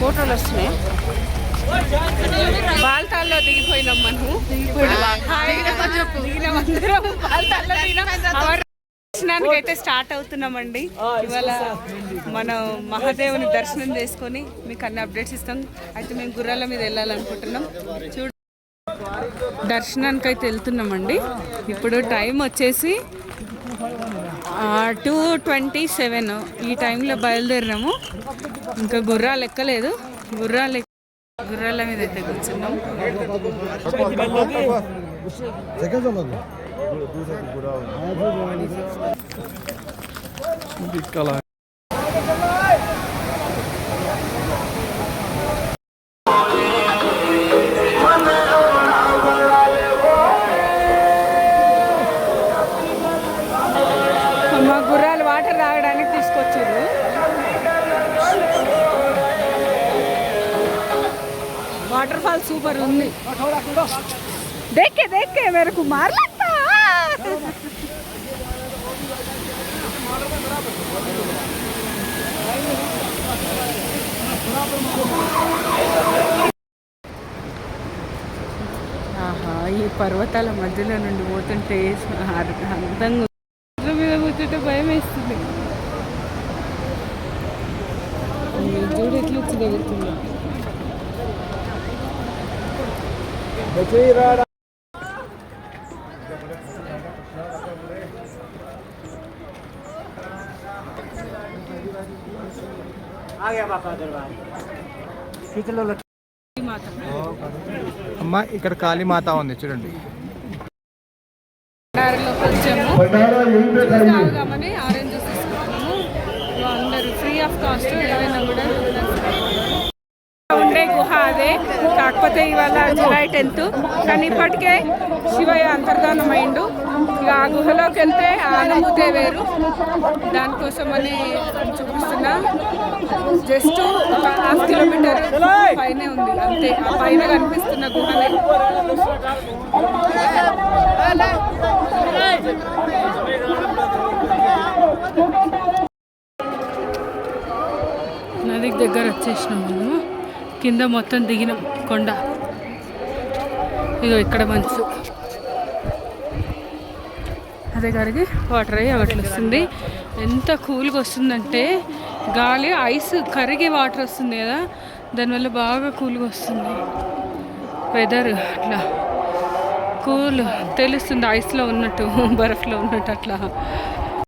ఫోటోలు వస్తున్నాయి. బాల్తాల్లో దిగిపోయినాం మనము. దర్శనానికి అయితే స్టార్ట్ అవుతున్నామండి. ఇవాళ మనం మహాదేవుని దర్శనం చేసుకొని మీకు అన్ని అప్డేట్స్ ఇస్తాం. అయితే మేము గుర్రాల మీద వెళ్ళాలనుకుంటున్నాం. చూడు, దర్శనానికి అయితే వెళ్తున్నామండి. ఇప్పుడు టైం వచ్చేసి 2:27. ఈ టైంలో బయలుదేరినాము. ఇంకా గుర్రాలు ఎక్కలేదు. గుర్రాల మీద అయితే కూర్చున్నాం. మా గుర్రాలు వాటర్ తాగడానికి తీసుకొచ్చారు. వాటర్ ఫాల్ సూపర్ ఉంది. దేకే దేకే మేరకు మారలత్తా. ఆహా, ఈ పర్వతాల మధ్యలో నుండి పోతుంటే అందంగా మీద కూర్చుంటే భయం వేస్తుంది. చూడు ఎట్లా వచ్చి దగ్గరుతుంది. అమ్మ ఇక్కడ కాళీమాత ఉంది చూడండి. తాగుదామని ఆరెంజ్ జ్యూస్ తీసుకుంటున్నాము. అందరు ఫ్రీ ఆఫ్ కాస్ట్. ఏమైనా కూడా ఉండే గుహ అదే, కాకపోతే ఇవాళ జూలై 10th. కానీ ఇప్పటికే శివయ్య అంతర్ధానం అయిండు. ఇక ఆ గుహలోకి వెళ్తే ఆ అనుభూతే వేరు. దానికోసమని చూపిస్తున్నా. జస్ట్ 1.5 కిలోమీటర్ పైనే ఉంది అంతే. ఆ పైన కనిపిస్తున్న గుహనే. నదికి దగ్గర వచ్చేసినాం మనము. కింద మొత్తం దిగినాం కొండ. ఇదో ఇక్కడ మంచు అదే గారికి వాటర్ అయ్యి అట్లా వస్తుంది. ఎంత కూల్గా వస్తుందంటే గాలి ఐస్ కరిగి వాటర్ వస్తుంది కదా, దానివల్ల బాగా కూల్గా వస్తుంది. వెదర్ అట్లా కూల్ తెలుస్తుంది. ఐస్లో ఉన్నట్టు, బర్ఫ్లో ఉన్నట్టు అట్లా